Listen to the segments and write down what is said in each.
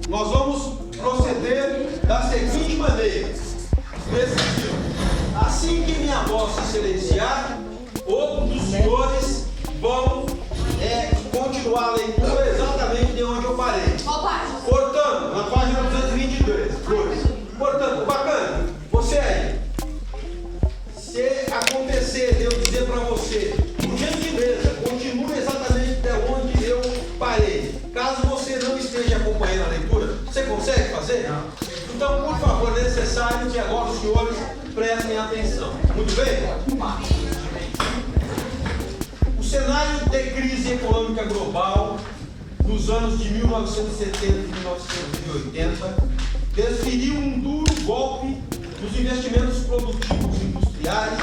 nós vamos proceder da seguinte maneira. Assim que minha voz se silenciar, outros dos senhores vão continuar a leitura exatamente de onde eu parei. Portanto, na página 223. Portanto, bacana, você aí, se acontecer de eu dizer para você, por gentileza, continue exatamente de onde eu parei. Caso você não esteja acompanhando a leitura, você consegue fazer? Não. Então, por favor, é necessário que agora os senhores prestem atenção. Muito bem? O cenário de crise econômica global nos anos de 1970 e 1980 desferiu um duro golpe nos investimentos produtivos industriais,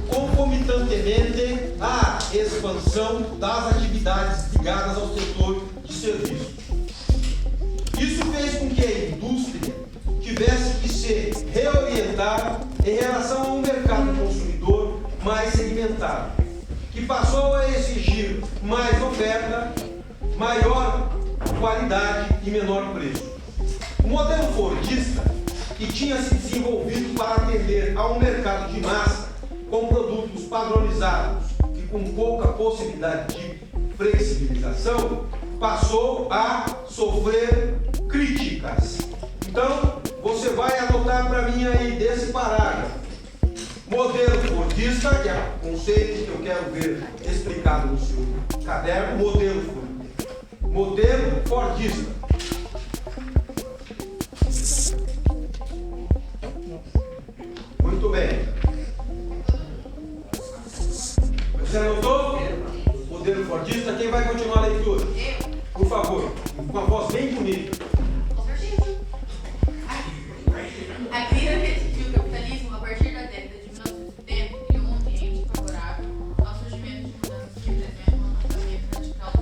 concomitantemente à expansão das atividades ligadas ao setor de serviços. Isso fez com que a indústria tivesse que se reorientar em relação a um mercado consumidor mais segmentado, que passou a exigir mais oferta, maior qualidade e menor preço. O modelo fordista, que tinha se desenvolvido para atender a um mercado de massa com produtos padronizados e com pouca possibilidade de flexibilização, passou a sofrer críticas. Então, você vai anotar para mim aí desse parágrafo. Modelo fordista, que é o conceito que eu quero ver explicado no seu caderno, modelo fordista. Muito bem. Você anotou? Modelo fordista. Quem vai continuar a leitura? Por favor, com uma voz bem bonita. A crise restituiu o capitalismo a partir da década de 1970 criou um ambiente favorável ao surgimento de mudanças que representam um afastamento radical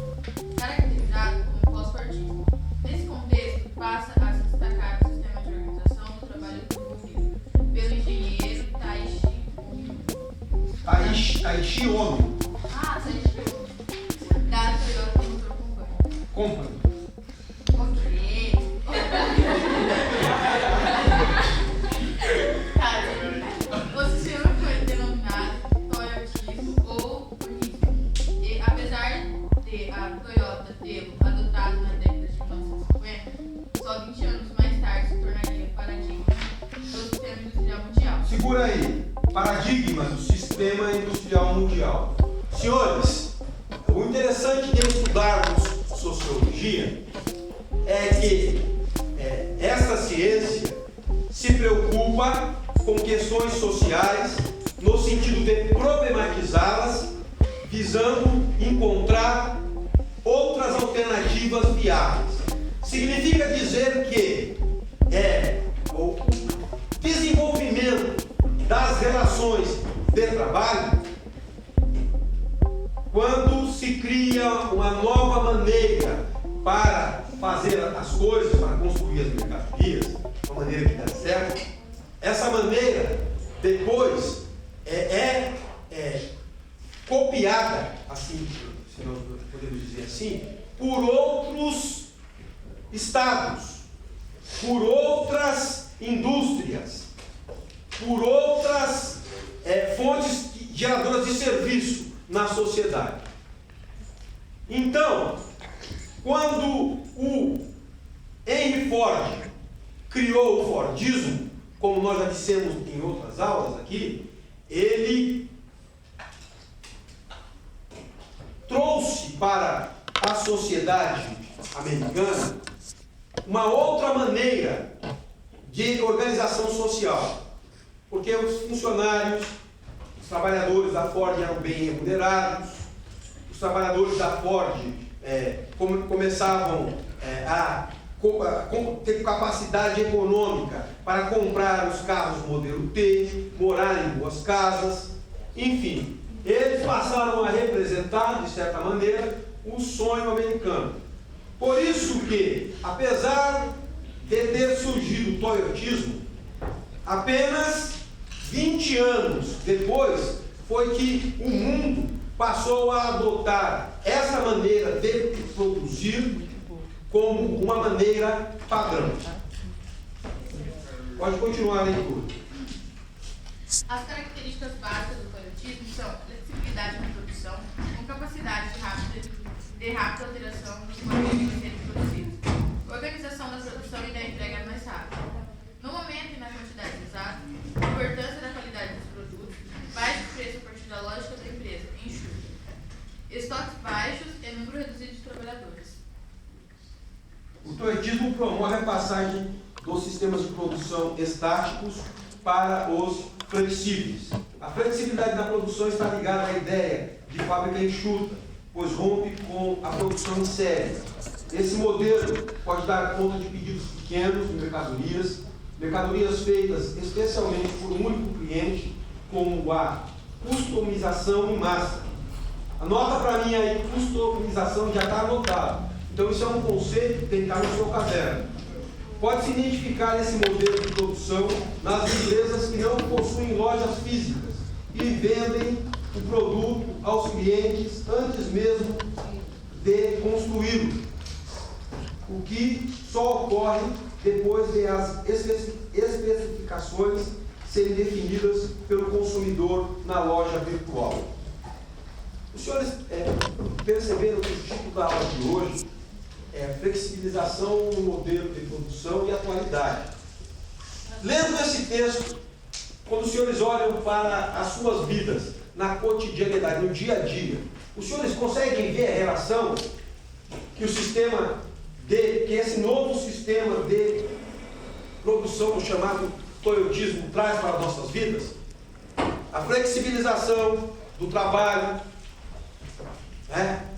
do caracterizado como pós-fordismo. Nesse contexto, passa a se destacar o sistema de organização do trabalho desenvolvido pelo engenheiro Taishi Ono. Da Toyota Motor Company. O sistema foi denominado toyotismo ou fordismo. E apesar de a Toyota tê-lo adotado na década de 1950, só 20 anos mais tarde se tornaria paradigma do sistema industrial mundial. Segura aí. Paradigma do sistema industrial mundial. Senhores, o interessante de estudarmos sociologia é que essa ciência se preocupa com questões sociais no sentido de problematizá-las, visando encontrar outras alternativas viáveis. Significa dizer que o desenvolvimento das relações de trabalho, quando se cria uma nova maneira para fazer as coisas, para construir as mercadorias, uma maneira que dá certo, essa maneira depois é copiada, assim, se nós podemos dizer assim, por outros estados, por outras indústrias, por outras fontes geradoras de serviço na sociedade. Então, quando o Henry Ford criou o Fordismo, como nós já dissemos em outras aulas aqui, ele trouxe para a sociedade americana uma outra maneira de organização social, porque os funcionários, os trabalhadores da Ford eram bem remunerados, os trabalhadores da Ford começavam a ter capacidade econômica para comprar os carros modelo T, morar em boas casas, enfim, eles passaram a representar, de certa maneira, o sonho americano. Por isso que, apesar de ter surgido o toyotismo, apenas 20 anos depois foi que o mundo passou a adotar essa maneira de produzir como uma maneira padrão. Pode continuar a leitura. As características básicas do toyotismo são flexibilidade na produção, com capacidade de rápida alteração dos materiais a serem produzidos, organização da produção e da entrega mais rápida, no momento e na quantidade exata, importância da qualidade dos produtos, baixo preço a partir da lógica da empresa, enxuta, estoques baixos e número reduzido de trabalhadores. O toyotismo promove a passagem dos sistemas de produção estáticos para os flexíveis. A flexibilidade na produção está ligada à ideia de fábrica enxuta, pois rompe com a produção em série. Esse modelo pode dar conta de pedidos pequenos de mercadorias feitas especialmente por um único cliente, como a customização em massa. Anota para mim aí, customização já está anotado. Então isso é um conceito que tem que estar no seu caderno. Pode-se identificar esse modelo de produção nas empresas que não possuem lojas físicas e vendem o produto aos clientes antes mesmo de construí-lo, o que só ocorre depois de as especificações serem definidas pelo consumidor na loja virtual. Os senhores perceberam que o título da aula de hoje é flexibilização no modelo de produção e atualidade. Lendo esse texto, quando os senhores olham para as suas vidas, na cotidianidade, no dia a dia, os senhores conseguem ver a relação que que esse novo sistema de produção, chamado toyotismo, traz para as nossas vidas? A flexibilização do trabalho,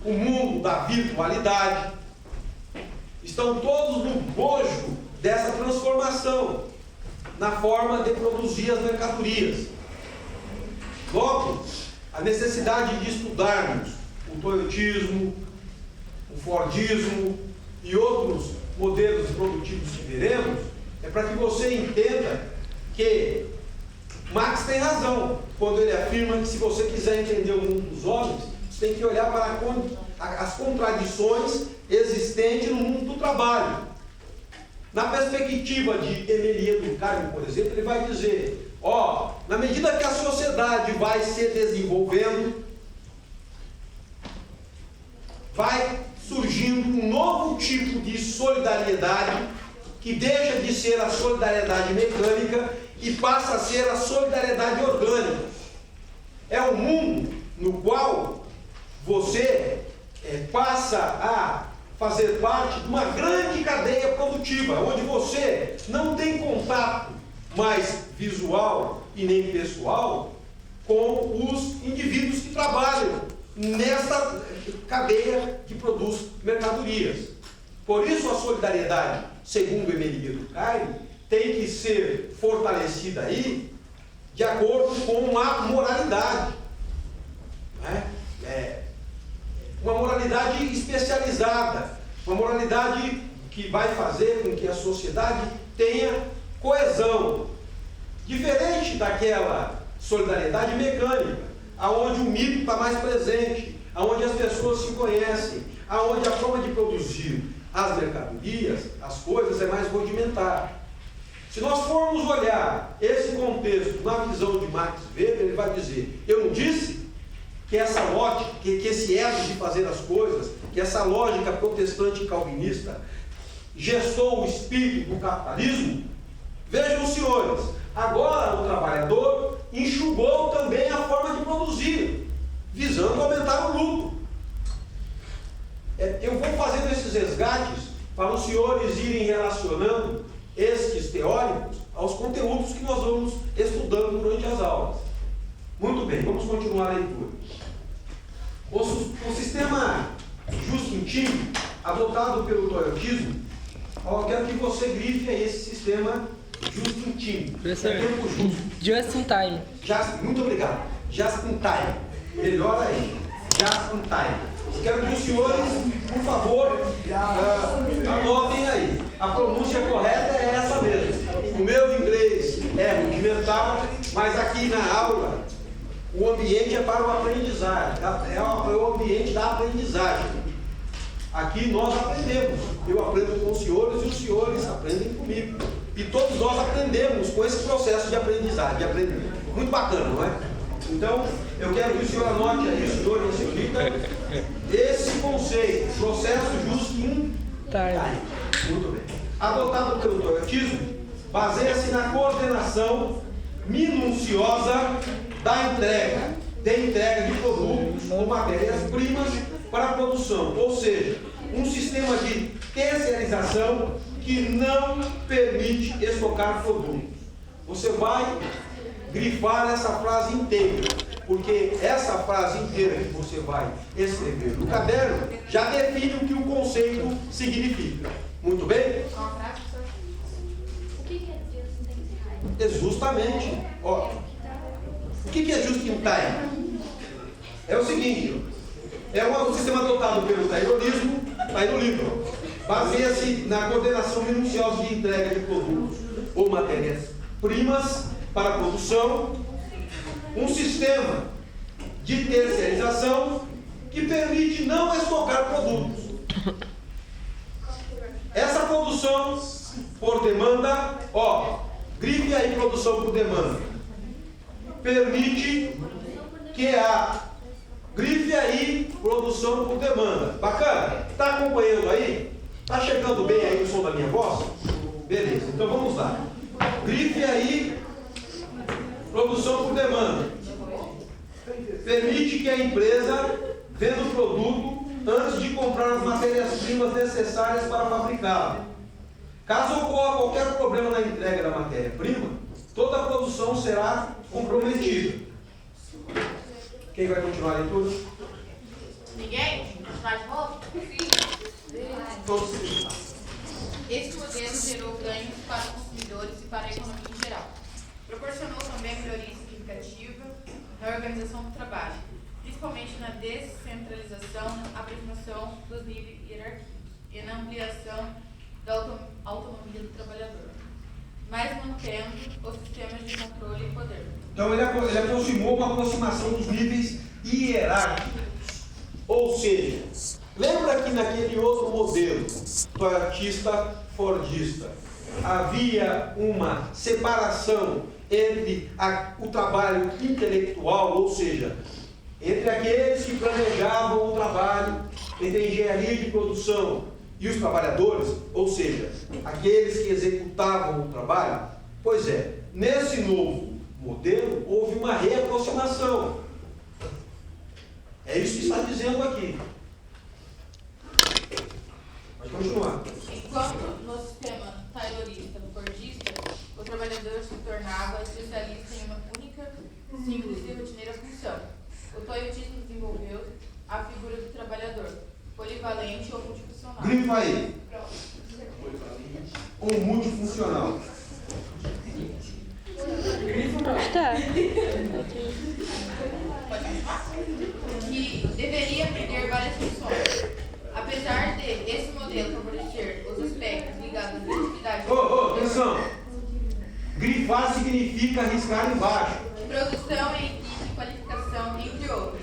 o mundo da virtualidade, estão todos no bojo dessa transformação na forma de produzir as mercadorias. Logo, a necessidade de estudarmos o toyotismo, o fordismo e outros modelos produtivos que veremos é para que você entenda que Marx tem razão quando ele afirma que se você quiser entender o mundo dos homens, você tem que olhar para as contradições existentes no mundo do trabalho. Na perspectiva de Emelie Durkheim, por exemplo, ele vai dizer, na medida que a sociedade vai se desenvolvendo, vai surgindo um novo tipo de solidariedade que deixa de ser a solidariedade mecânica e passa a ser a solidariedade orgânica. É um mundo no qual você passa a fazer parte de uma grande cadeia produtiva, onde você não tem contato mais visual e nem pessoal com os indivíduos que trabalham nessa cadeia que produz mercadorias. Por isso a solidariedade, segundo Emelie Durkheim, tem que ser fortalecida aí de acordo com a moralidade. Uma moralidade especializada, uma moralidade que vai fazer com que a sociedade tenha coesão, diferente daquela solidariedade mecânica, aonde o mito está mais presente, aonde as pessoas se conhecem, aonde a forma de produzir as mercadorias, as coisas, é mais rudimentar. Se nós formos olhar esse contexto na visão de Max Weber, ele vai dizer, eu não disse que essa lógica, que esse elo de fazer as coisas, que essa lógica protestante calvinista gestou o espírito do capitalismo? Vejam, senhores, agora o trabalhador enxugou também a forma de produzir, visando aumentar o lucro. Eu vou fazendo esses resgates para os senhores irem relacionando estes teóricos aos conteúdos que nós vamos estudando durante as aulas. Muito bem, vamos continuar a leitura. O sistema Just-in-Time, adotado pelo toyotismo, eu quero que você grife aí esse sistema Just-in-Time. Tempo justo. Just-in-time. Muito obrigado. Just-in-time. Melhor aí. Just-in-time. Eu quero que os senhores, por favor, anotem aí. A pronúncia correta é essa mesmo. O meu inglês é rudimentar, mas aqui na aula o ambiente é para o aprendizagem, é o ambiente da aprendizagem. Aqui nós aprendemos. Eu aprendo com os senhores e os senhores aprendem comigo. E todos nós aprendemos com esse processo de aprendizagem, de aprender. Muito bacana, não é? Então, eu quero que o senhor anote aí, o senhor e a senhorita, esse conceito, processo justo in time. Muito bem. Adotado pelo toyotismo, baseia-se na coordenação minuciosa da entrega de produtos ou matérias-primas para a produção, ou seja, um sistema de terceirização que não permite estocar produtos. Você vai grifar essa frase inteira, porque essa frase inteira que você vai escrever no caderno já define o que o conceito significa. Muito bem? O que é just in time? É justamente, ó, o que é just in time? É o seguinte, é um sistema adotado pelo taylorismo, está aí no livro. Baseia-se na coordenação minuciosa de entrega de produtos ou matérias-primas para a produção, um sistema de terceirização que permite não estocar produtos. Essa produção por demanda, ó, grife aí produção por demanda, permite que a grife aí produção por demanda. Bacana? Está acompanhando aí? Está chegando bem aí o som da minha voz? Beleza, então vamos lá. Grife aí produção por demanda. Permite que a empresa venda o produto antes de comprar as matérias-primas necessárias para fabricá-lo. Caso ocorra qualquer problema na entrega da matéria-prima, toda a produção será comprometida. Quem vai continuar a leitura? Ninguém? Continuar de volta? Todos. Esse modelo gerou ganhos para os consumidores e para a economia em geral. Proporcionou também melhoria significativa na organização do trabalho, principalmente na descentralização, aproximação dos níveis hierárquicos e na ampliação da autonomia do trabalhador, mas mantendo os sistemas de controle e poder. Então ele aproximou uma aproximação dos níveis hierárquicos. Ou seja, lembra que naquele outro modelo, toyotista, fordista, havia uma separação entre o trabalho intelectual, ou seja, entre aqueles que planejavam o trabalho, entre a engenharia de produção e os trabalhadores, ou seja, aqueles que executavam o trabalho? Pois é, nesse novo modelo houve uma reaproximação. É isso que está dizendo aqui. Pode continuar. Enquanto no sistema taylorista fordista, o trabalhador se tornava especialista em uma única, simples e rotineira função. O toyotismo desenvolveu a figura do trabalhador, polivalente ou multifuncional. Grifa aí. Ou multifuncional. Tá. Que deveria aprender várias funções. Apesar de esse modelo favorecer os aspectos ligados à criatividade, Atenção! Grifar significa riscar embaixo. produção em equipe, qualificação, entre outros,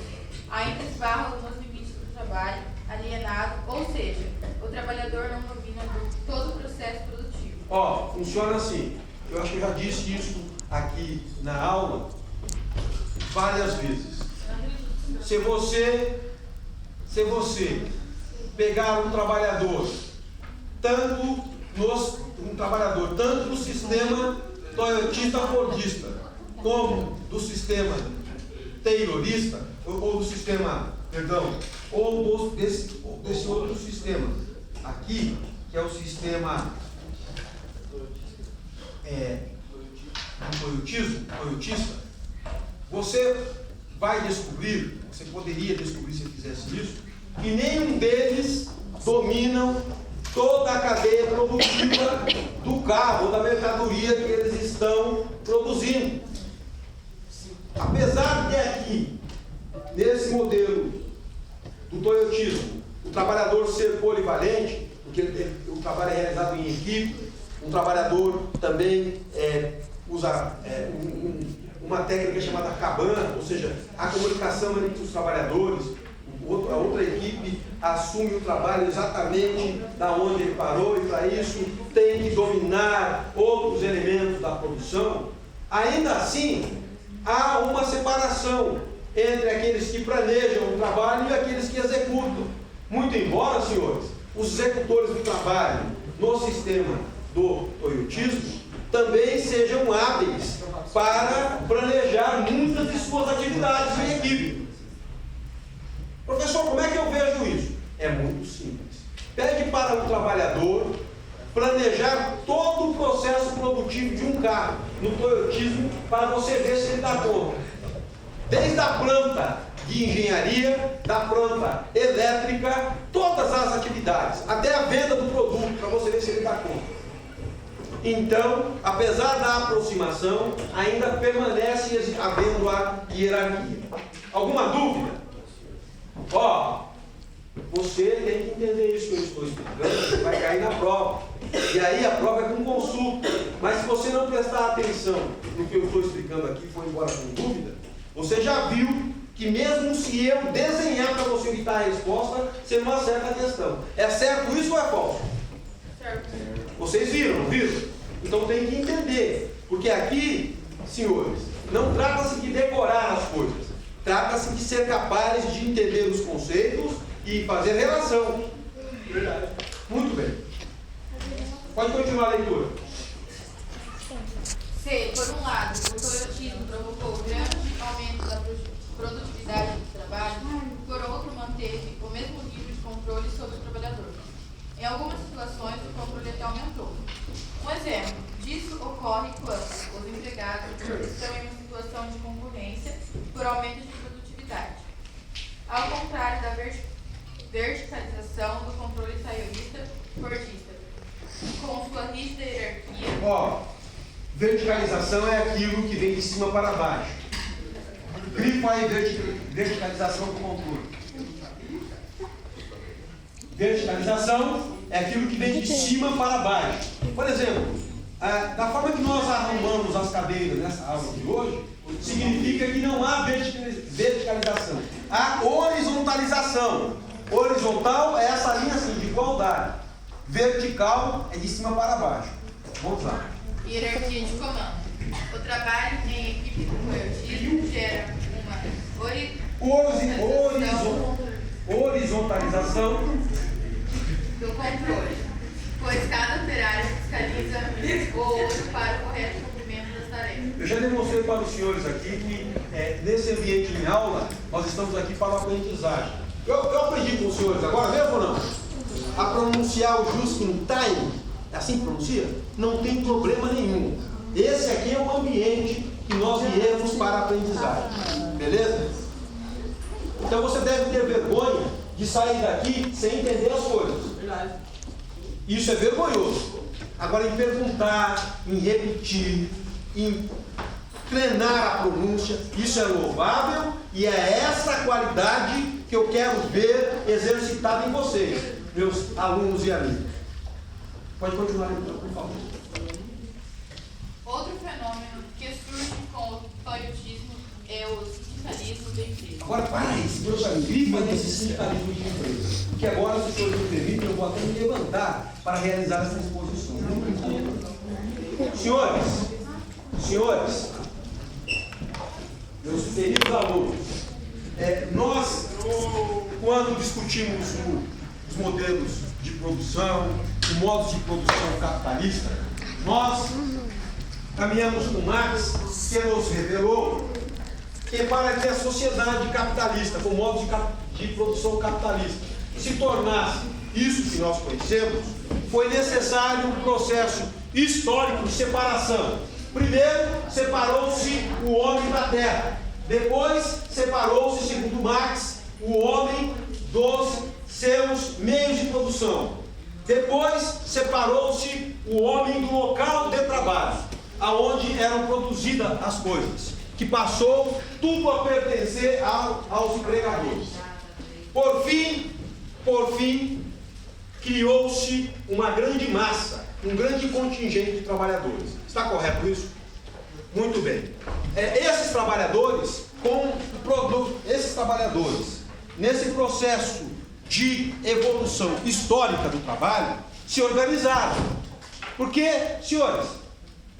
ainda esbarram nos limites do trabalho alienado, ou seja, o trabalhador não domina todo o processo produtivo. Ó, funciona assim. Eu acho que eu já disse isso aqui na aula várias vezes. Se você pegar um trabalhador, tanto no sistema toyotista fordista, como do sistema taylorista, ou do sistema, ou desse outro sistema aqui, que é o sistema toyotista, você vai descobrir, você poderia descobrir se fizesse isso, que nenhum deles dominam toda a cadeia produtiva do carro ou da mercadoria que eles estão produzindo. Apesar de aqui, nesse modelo do toyotismo, o trabalhador ser polivalente, porque o trabalho é realizado em equipe, um trabalhador também usa uma técnica chamada Kanban, ou seja, a comunicação entre os trabalhadores, a outra equipe assume o trabalho exatamente da onde ele parou, e para isso tem que dominar outros elementos da produção, ainda assim há uma separação entre aqueles que planejam o trabalho e aqueles que executam. Muito embora, senhores, os executores do trabalho no sistema do toyotismo também sejam hábeis para planejar muitas de suas atividades em equipe. Professor, como é que eu vejo isso? É muito simples. Pede para o trabalhador planejar todo o processo produtivo de um carro no toyotismo para você ver se ele dá conta. Desde a planta de engenharia, da planta elétrica, todas as atividades, até a venda do produto, para você ver se ele dá conta. Então, apesar da aproximação, ainda permanece havendo a hierarquia. Alguma dúvida? Você tem que entender isso que eu estou explicando, vai cair na prova. E aí a prova é com consulta. Mas se você não prestar atenção no que eu estou explicando aqui e for embora com dúvida, você já viu que mesmo se eu desenhar para você evitar a resposta, você não acerta a questão. É certo isso ou é falso? Certo. Vocês viram, não viram? Então tem que entender. Porque aqui, senhores, não trata-se de decorar as coisas. Trata-se de ser capazes de entender os conceitos e fazer relação. Verdade. Muito bem. Pode continuar a leitura. Se, por um lado, o toyotismo provocou grande aumento da produtividade do trabalho, por outro, manteve o mesmo nível de controle sobre o trabalhador. Em algumas situações, o controle até aumentou. Um exemplo disso ocorre quando os empregados estão em uma situação de concorrência por aumento de produtividade. Ao contrário da verticalização do controle taioísta-fordista, com sua rígida hierarquia. Verticalização é aquilo que vem de cima para baixo. Grifa aí verticalização do controle. Verticalização é aquilo que vem de cima para baixo. Por exemplo, da forma que nós arrumamos as cadeiras nessa aula de hoje, significa que não há verticalização, há horizontalização. Horizontal é essa linha assim, de igualdade. Vertical é de cima para baixo. Vamos lá. Hierarquia de comando. O trabalho em equipe do toyotismo gera uma horizontalização do controle, pois cada operário fiscaliza o outro para o correto cumprimento das tarefas. Eu já demonstrei para os senhores aqui que nesse ambiente em aula, nós estamos aqui para a aprendizagem. Eu aprendi com os senhores agora, mesmo ou não? A pronunciar o just in time, é assim que pronuncia? Não tem problema nenhum. Esse aqui é o ambiente que nós viemos para a aprendizagem. Beleza? Então você deve ter vergonha de sair daqui sem entender as coisas. Isso é vergonhoso. Agora, em perguntar, em repetir, em treinar a pronúncia, isso é louvável e é essa qualidade que eu quero ver exercitada em vocês, meus alunos e amigos. Pode continuar, então, por favor. Outro fenômeno que surge com o toyotismo é o sindicalismo da empresa. Agora, para aí, segura para mim, grifa nesse sindicalismo de empresa. Porque agora, se o senhor me permite, eu vou até me levantar para realizar essa exposição. Senhores, meus queridos alunos, nós, quando discutimos os modelos de produção, os modos de produção capitalista, nós caminhamos com Marx, que nos revelou que para que a sociedade capitalista, com modos de produção capitalista, se tornasse isso que nós conhecemos, foi necessário um processo histórico de separação. Primeiro, separou-se o homem da terra. Depois, separou-se, segundo Marx, o homem dos seus meios de produção. Depois, separou-se o homem do local de trabalho, aonde eram produzidas as coisas, que passou tudo a pertencer aos empregadores. Por fim, criou-se uma grande massa, um grande contingente de trabalhadores. Está correto isso? Muito bem. Esses trabalhadores, nesse processo de evolução histórica do trabalho, se organizaram. Porque, senhores,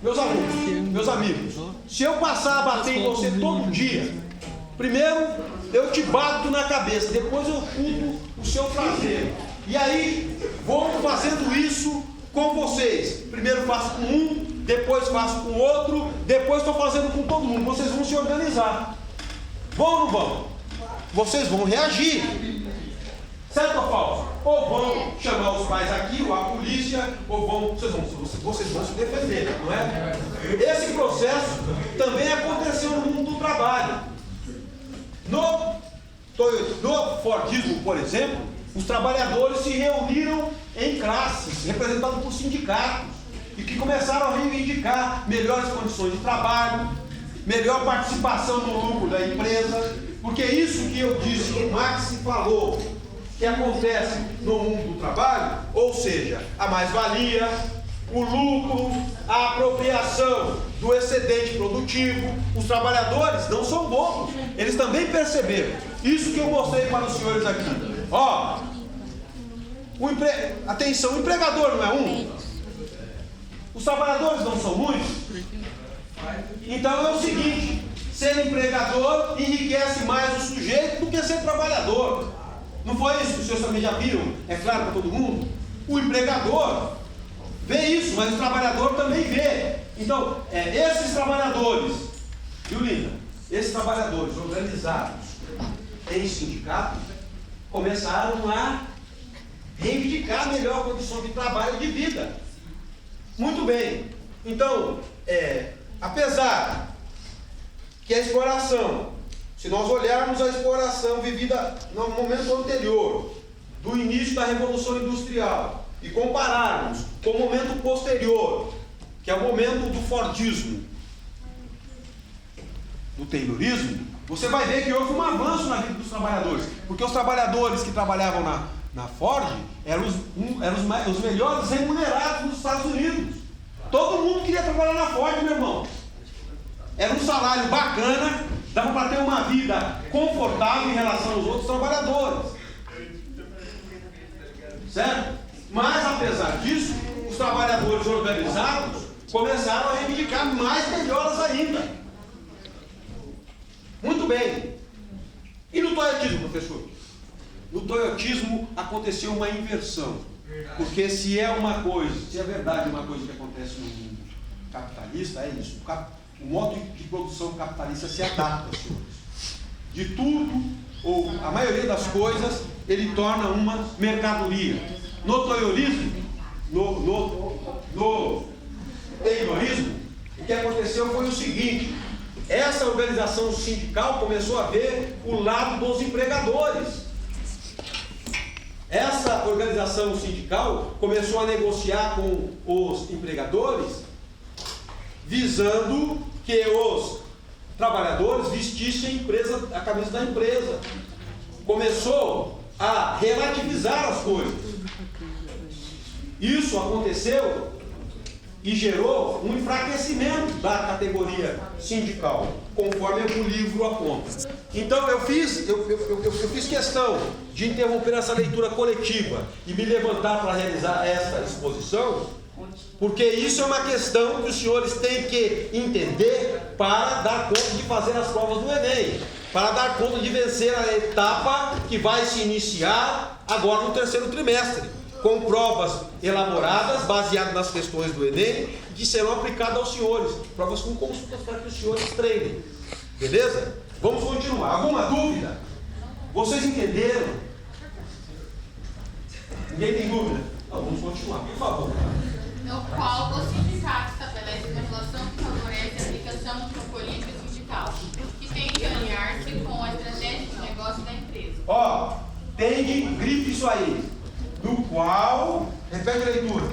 meus alunos, meus amigos, se eu passar a bater em você todo dia, primeiro eu te bato na cabeça, depois eu chuto o seu traseiro. E aí vou fazendo isso com vocês. Primeiro faço com um, depois faço com outro, depois estou fazendo com todo mundo. Vocês vão se organizar. Vão ou não vão? Vocês vão reagir. Certo ou falso? Ou vão chamar os pais aqui, ou a polícia, ou vão. Vocês vão se defender, não é? Esse processo também aconteceu no mundo do trabalho. No Fordismo, por exemplo, os trabalhadores se reuniram em classes, representados por sindicatos, e que começaram a reivindicar melhores condições de trabalho, melhor participação no lucro da empresa, porque isso que eu disse, que o Marx falou, que acontece no mundo do trabalho, ou seja, a mais-valia, o lucro, a apropriação do excedente produtivo. Os trabalhadores não são bobos, eles também perceberam. Isso que eu mostrei para os senhores aqui. Ó, atenção, o empregador não é um? Os trabalhadores não são muitos? Então é o seguinte, ser empregador enriquece mais o sujeito do que ser trabalhador. Não foi isso que os senhores também já viram? É claro para todo mundo? O empregador vê isso, mas o trabalhador também vê. Então, esses trabalhadores, viu, Linda? Esses trabalhadores organizados em sindicatos começaram a reivindicar a melhor condição de trabalho e de vida. Muito bem. Então, apesar que a exploração, se nós olharmos a exploração vivida no momento anterior, do início da Revolução Industrial, e compararmos com o momento posterior, que é o momento do Fordismo, do Taylorismo, você vai ver que houve um avanço na vida dos trabalhadores, porque os trabalhadores que trabalhavam na Ford eram os melhores remunerados nos Estados Unidos. Todo mundo queria trabalhar na Ford, meu irmão. Era um salário bacana, dava para ter uma vida confortável em relação aos outros trabalhadores. Certo? Mas, apesar disso, os trabalhadores organizados começaram a reivindicar mais melhoras ainda. Muito bem. E no toyotismo, professor? No toyotismo aconteceu uma inversão. Porque se é verdade uma coisa que acontece no mundo capitalista, é isso. O modo de produção capitalista se adapta, senhores. De tudo, ou a maioria das coisas, ele torna uma mercadoria. No Taylorismo, no Taylorismo, o que aconteceu foi o seguinte: essa organização sindical começou a ver o lado dos empregadores. Essa organização sindical começou a negociar com os empregadores, visando que os trabalhadores vestissem a camisa da empresa. Começou a relativizar as coisas. Isso aconteceu e gerou um enfraquecimento da categoria sindical, conforme o livro aponta. Então eu fiz questão de interromper essa leitura coletiva e me levantar para realizar esta exposição, porque isso é uma questão que os senhores têm que entender para dar conta de fazer as provas do Enem, para dar conta de vencer a etapa que vai se iniciar agora no terceiro trimestre, com provas elaboradas, baseadas nas questões do Enem, que serão aplicadas aos senhores, provas com consultas para que os senhores treinem. Beleza? Vamos continuar. Alguma dúvida? Vocês entenderam? Ninguém tem dúvida? Então, vamos continuar, por favor. No qual o sindicato estabelece uma relação que favorece a aplicação de uma política sindical, que tem que alinhar-se com a estratégia de negócio da empresa. Ó, tem de grife isso aí. Do qual, repete a leitura.